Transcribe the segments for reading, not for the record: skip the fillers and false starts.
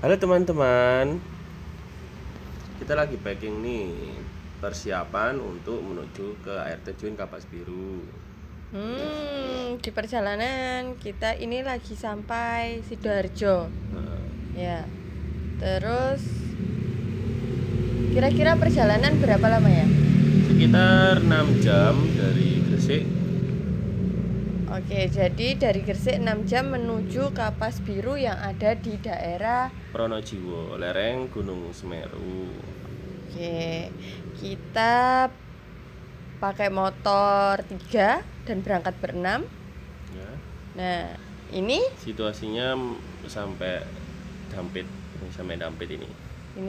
Halo teman-teman, kita lagi packing nih, persiapan untuk menuju ke air terjun Kapas Biru. Di perjalanan kita ini lagi sampai Sidoarjo. Nah, Ya. Terus kira-kira perjalanan berapa lama ya? sekitar 6 jam dari Gresik. Oke, jadi dari Gresik 6 jam menuju Kapas Biru yang ada di daerah. Pronojiwo, lereng Gunung Semeru. Oke, kita pakai motor 3 dan berangkat berenam. Ya, Nah, ini situasinya sampai Dampit ini.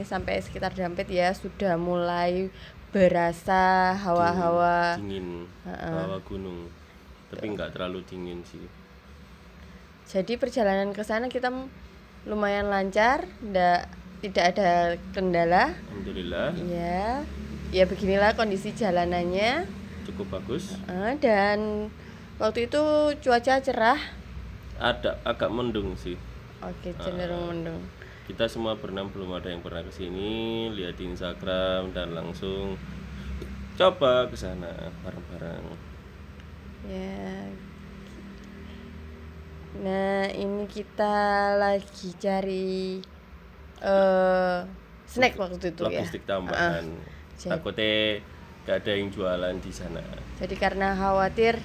sampai sekitar Dampit ya, sudah mulai berasa hawa-hawa Dingin, hawa gunung. Tapi nggak terlalu dingin sih. Jadi perjalanan ke sana kita lumayan lancar, tidak ada kendala. Alhamdulillah, Ya beginilah kondisi jalanannya. cukup bagus. Dan waktu itu cuaca cerah. Ada agak mendung sih. Oke, cenderung mendung. Kita semua berenam belum ada yang pernah kesini, lihat di Instagram dan langsung coba ke sana bareng-bareng. Ya. Nah, ini kita lagi cari snack waktu itu ya. Logistik tambahan. Takutnya gak ada yang jualan di sana. Jadi karena khawatir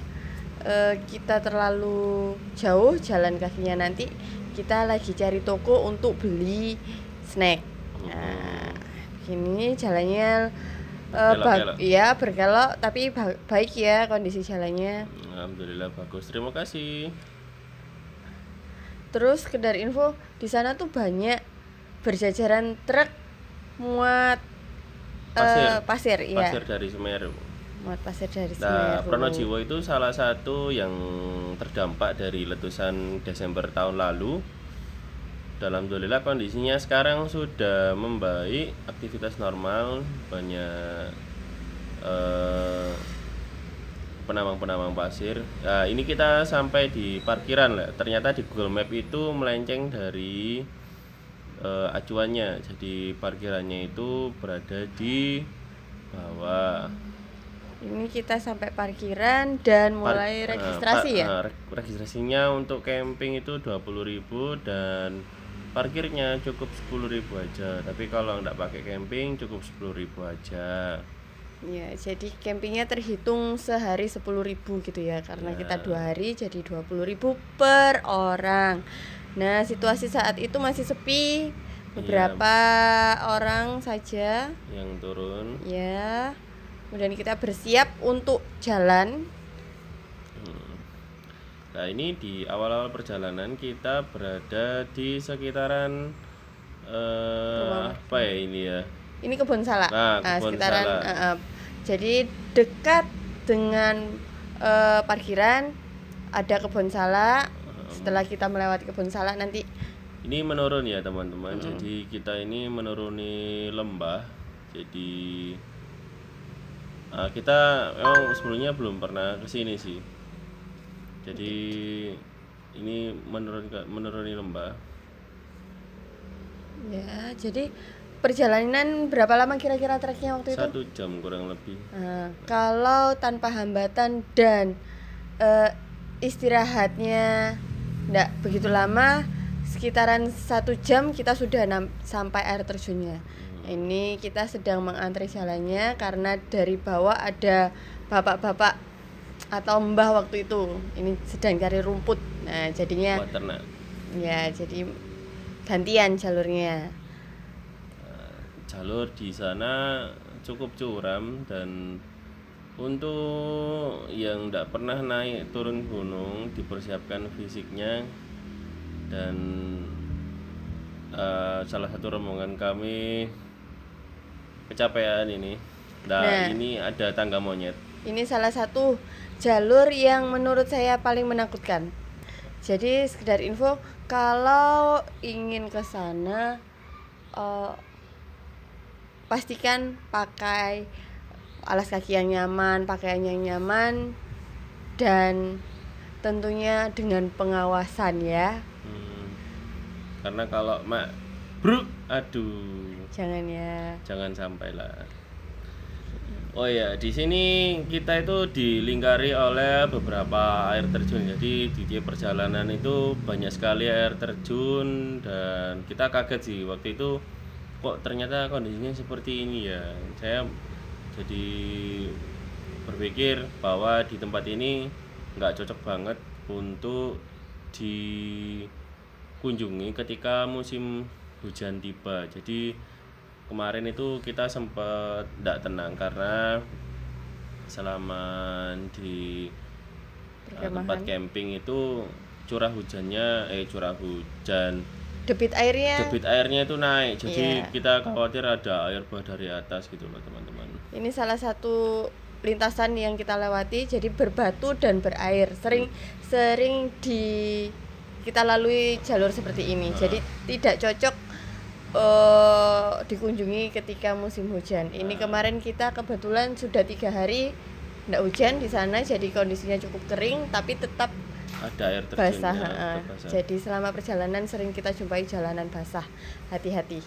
kita terlalu jauh jalan kakinya, nanti kita lagi cari toko untuk beli snack. Nah, ini jalannya berkelok tapi baik ya kondisi jalannya. Alhamdulillah bagus. Terima kasih. Terus sekedar info, di sana tuh banyak berjajaran truk muat pasir dari Semeru. Muat pasir dari Nah, Semeru. Pronojiwo itu salah satu yang terdampak dari letusan Desember tahun lalu. Alhamdulillah kondisinya sekarang sudah membaik, aktivitas normal, banyak penambang pasir. Nah, ini kita sampai di parkiran lah. Ternyata di Google Map itu melenceng dari acuannya. Jadi parkirannya itu berada di bawah. Ini kita sampai parkiran dan mulai registrasi ya. Registrasinya untuk camping itu 20.000 dan parkirnya cukup 10.000 aja. Tapi kalau nggak pakai camping cukup 10.000 aja. Ya, jadi campingnya terhitung sehari 10.000 gitu ya, karena kita 2 hari jadi 20.000 per orang. Nah, situasi saat itu masih sepi, beberapa orang saja yang turun. Ya, kemudian kita bersiap untuk jalan. Nah, ini di awal-awal perjalanan kita berada di sekitaran apa ya ini ya? Ini Kebun Salak. Kebun sekitaran Salak. Jadi dekat dengan parkiran ada Kebun Salak. Setelah kita melewati Kebun Salak nanti ini menurun ya teman-teman. Jadi kita ini menuruni lembah. Jadi kita memang sebelumnya belum pernah kesini sih. Jadi ini menuruni lembah. Ya, jadi perjalanan berapa lama kira-kira treknya waktu itu? 1 jam kurang lebih. Kalau tanpa hambatan dan istirahatnya enggak begitu lama, sekitaran 1 jam kita sudah sampai air terjunnya. Ini kita sedang mengantri jalannya karena dari bawah ada bapak-bapak atau mbah waktu itu. Ini sedang cari rumput. Nah, jadinya buat ternak. Ya, jadi gantian jalurnya. Jalur di sana cukup curam dan untuk yang tidak pernah naik turun gunung dipersiapkan fisiknya. Dan salah satu rombongan kami kecapean ini. Nah, ini ada tangga monyet. Ini salah satu jalur yang menurut saya paling menakutkan. Jadi sekedar info, kalau ingin ke sana pastikan pakai alas kaki yang nyaman, pakaian yang nyaman, dan tentunya dengan pengawasan ya. Karena kalau Bro, aduh, Jangan ya. jangan sampai lah. Oh ya, di sini kita itu dilingkari oleh beberapa air terjun. Jadi di tiap perjalanan itu banyak sekali air terjun dan kita kaget sih waktu itu kok ternyata kondisinya seperti ini ya. Saya jadi berpikir bahwa di tempat ini nggak cocok banget untuk dikunjungi ketika musim hujan tiba. Jadi kemarin itu kita sempat tidak tenang karena selama di tempat camping itu curah hujan Debit airnya itu naik, jadi Iya. kita khawatir ada air bah dari atas gitu loh teman-teman. Ini salah satu lintasan yang kita lewati, jadi berbatu dan berair. Sering kita lalui jalur seperti ini. Jadi tidak cocok dikunjungi ketika musim hujan. Ini kemarin kita kebetulan sudah 3 hari tidak hujan di sana, jadi kondisinya cukup kering tapi tetap Ada air basah. terjunnya, basah. Jadi selama perjalanan sering kita jumpai jalanan basah. Hati-hati.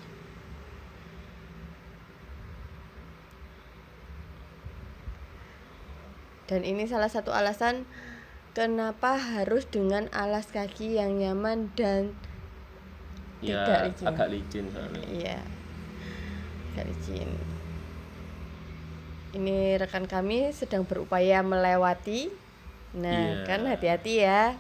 Dan ini salah satu alasan kenapa harus dengan alas kaki yang nyaman dan Ya, tidak licin. agak licin soalnya. Iya, agak licin. Ini rekan kami sedang berupaya melewati. Nah, Iya. kan hati-hati ya.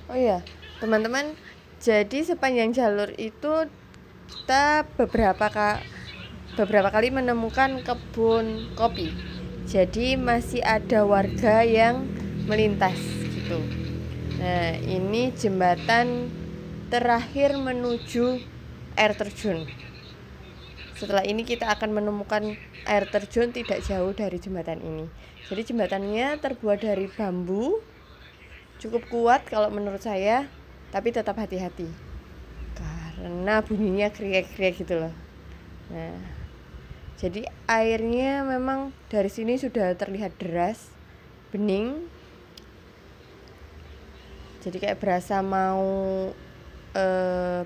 Oh iya, teman-teman, jadi sepanjang jalur itu kita beberapa kali menemukan kebun kopi. Jadi masih ada warga yang melintas gitu. Nah, ini jembatan terakhir menuju air terjun. Setelah ini kita akan menemukan air terjun tidak jauh dari jembatan ini. Jadi jembatannya terbuat dari bambu, cukup kuat kalau menurut saya, tapi tetap hati-hati karena bunyinya kriek-kriek gitu loh. Nah, jadi airnya memang dari sini sudah terlihat deras, bening. Jadi kayak berasa mau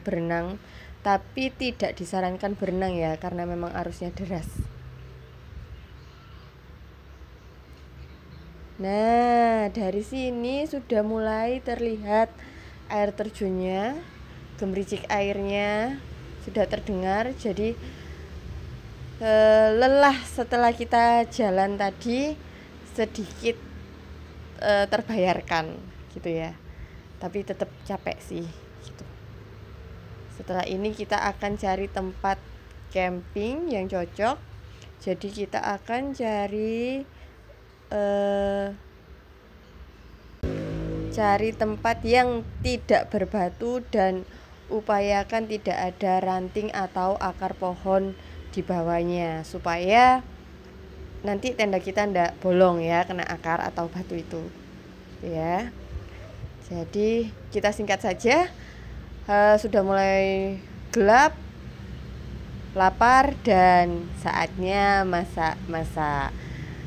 berenang, tapi tidak disarankan berenang ya karena memang arusnya deras. Nah, dari sini sudah mulai terlihat air terjunnya, gemericik airnya sudah terdengar. Jadi lelah setelah kita jalan tadi sedikit terbayarkan gitu ya. Tapi tetap capek sih gitu. Setelah ini kita akan cari tempat camping yang cocok. Jadi kita akan cari tempat yang tidak berbatu dan upayakan tidak ada ranting atau akar pohon di bawahnya supaya nanti tenda kita tidak bolong ya kena akar atau batu itu ya. Jadi kita singkat saja, sudah mulai gelap, lapar dan saatnya masak.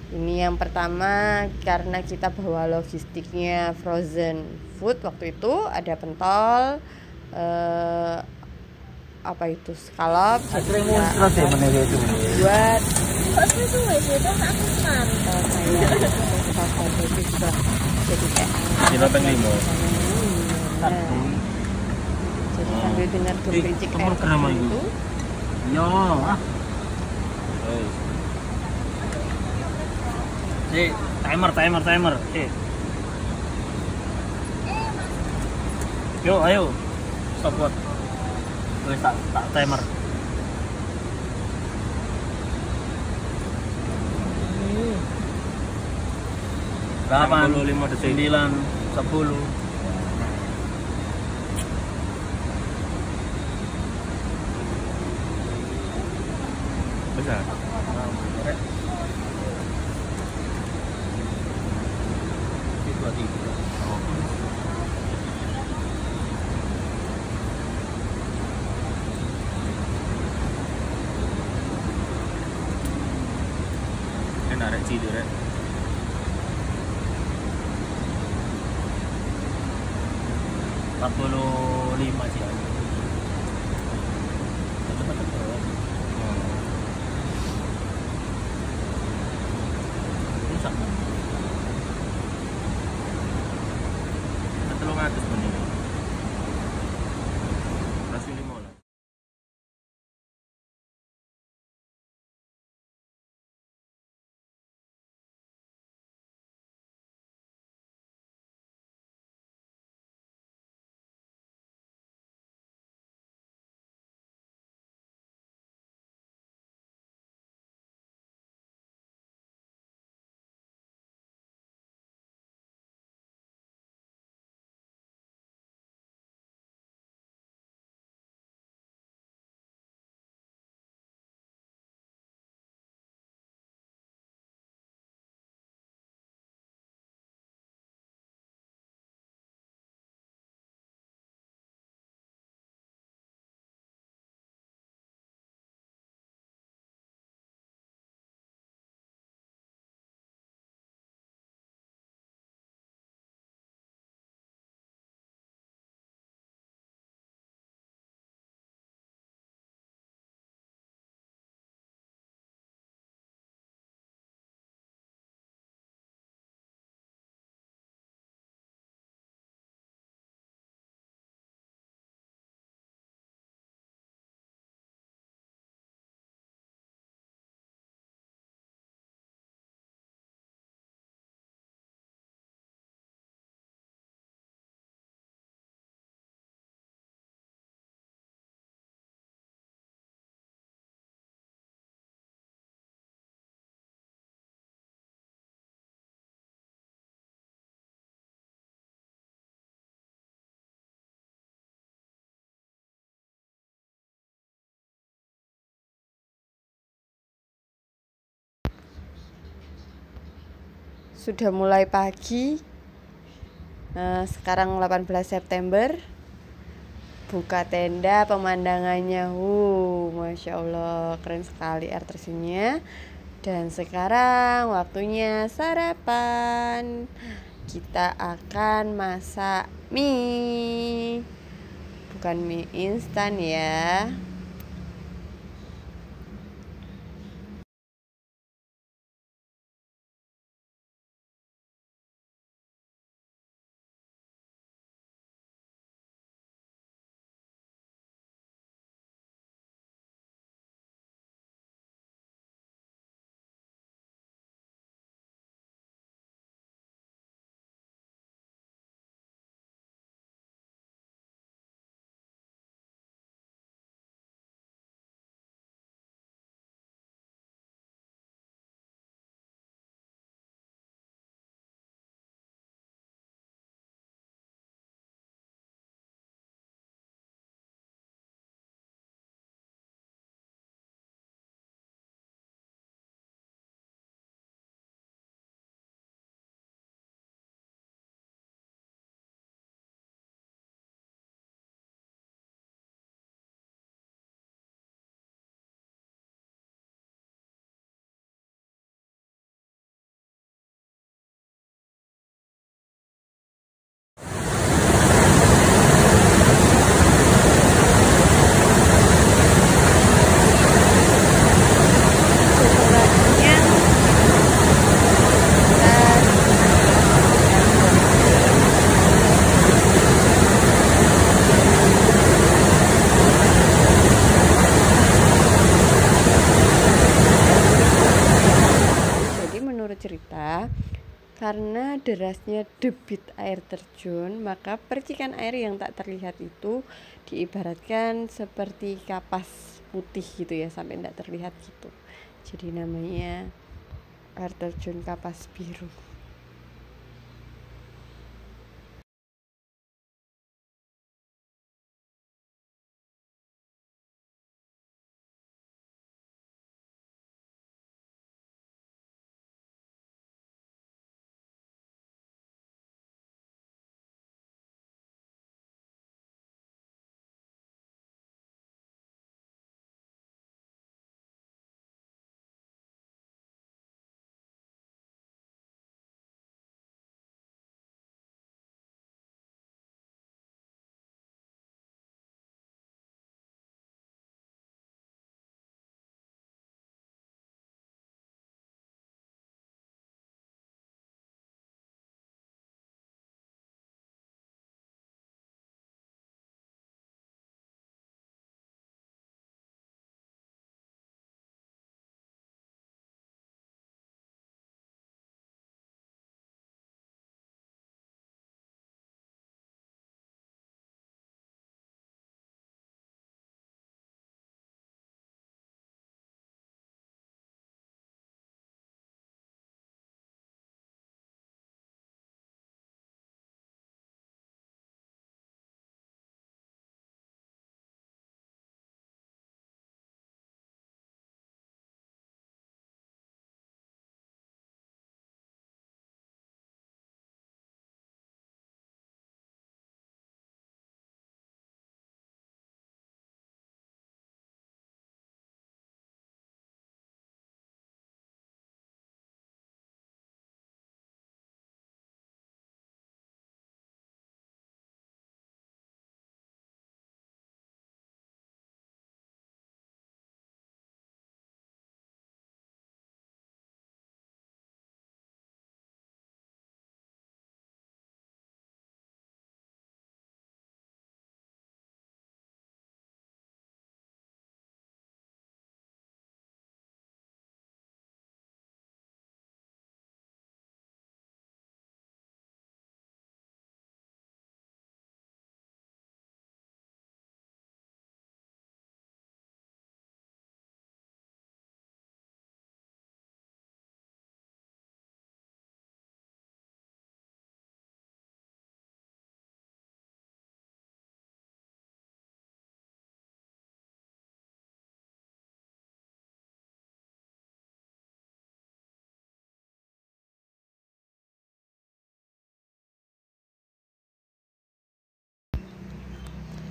Ini yang pertama karena kita bawa logistiknya frozen food waktu itu, ada pentol, apa itu scallop, jadi buat jadi kayak Kilo peng limo. jadi benar gemericik air Umur terjun kerama itu. itu. Yo, ah. Wes. Timer. Yo, ayo. Stopwatch. Wes tak timer. 65 detik. 9, 10. Besar. Enak rek cilik rek. 45 sih. Cepet-cepet. Rusak. Telung atus benih. Rasio 15. Sudah mulai pagi. Sekarang 18 September. Buka tenda, pemandangannya Masya Allah, keren sekali air terjunnya. Dan sekarang waktunya sarapan. Kita akan masak mie. Bukan mie instan ya. Karena derasnya debit air terjun, maka percikan air yang tak terlihat itu diibaratkan seperti kapas putih gitu ya, sampai tidak terlihat gitu. Jadi namanya air terjun kapas biru.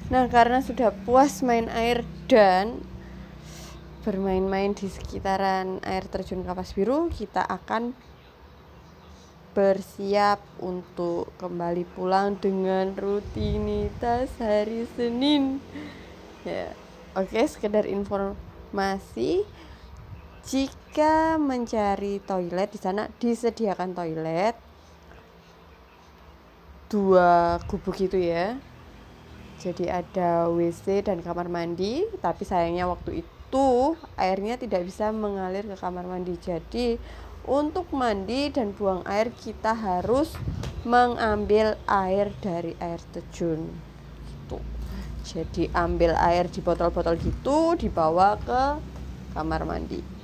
Nah, karena sudah puas main air dan bermain-main di sekitaran air terjun Kapas Biru, kita akan bersiap untuk kembali pulang dengan rutinitas hari Senin. Ya, oke, sekedar informasi, jika mencari toilet di sana disediakan toilet 2 gubuk gitu ya. Jadi ada WC dan kamar mandi, tapi sayangnya waktu itu airnya tidak bisa mengalir ke kamar mandi. Jadi untuk mandi dan buang air kita harus mengambil air dari air terjun. Gitu. Jadi ambil air di botol-botol gitu, dibawa ke kamar mandi.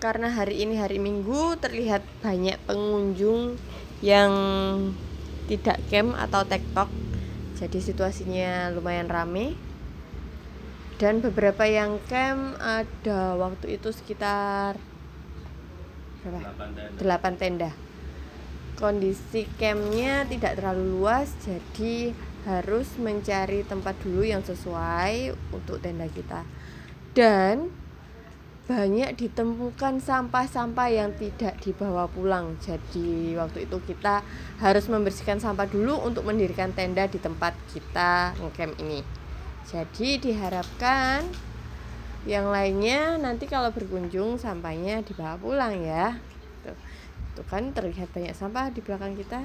karena hari ini hari Minggu terlihat banyak pengunjung yang tidak camp atau tektok. Jadi situasinya lumayan rame. Dan beberapa yang camp ada waktu itu sekitar berapa? 8 tenda. Kondisi campnya tidak terlalu luas, jadi harus mencari tempat dulu yang sesuai untuk tenda kita. Dan banyak ditemukan sampah-sampah yang tidak dibawa pulang. Jadi waktu itu kita harus membersihkan sampah dulu untuk mendirikan tenda di tempat kita ngecamp ini. Jadi diharapkan yang lainnya nanti kalau berkunjung sampahnya dibawa pulang ya. Tuh kan terlihat banyak sampah di belakang kita.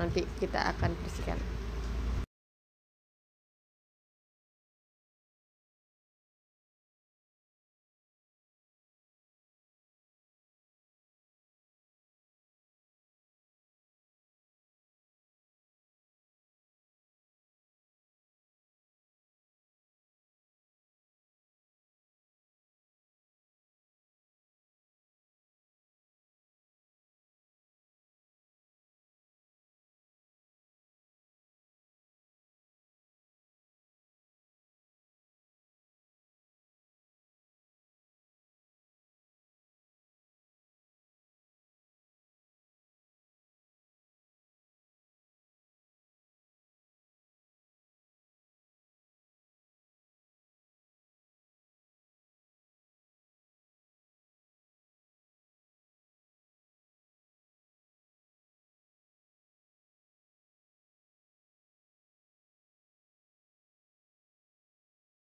Nanti kita akan bersihkan.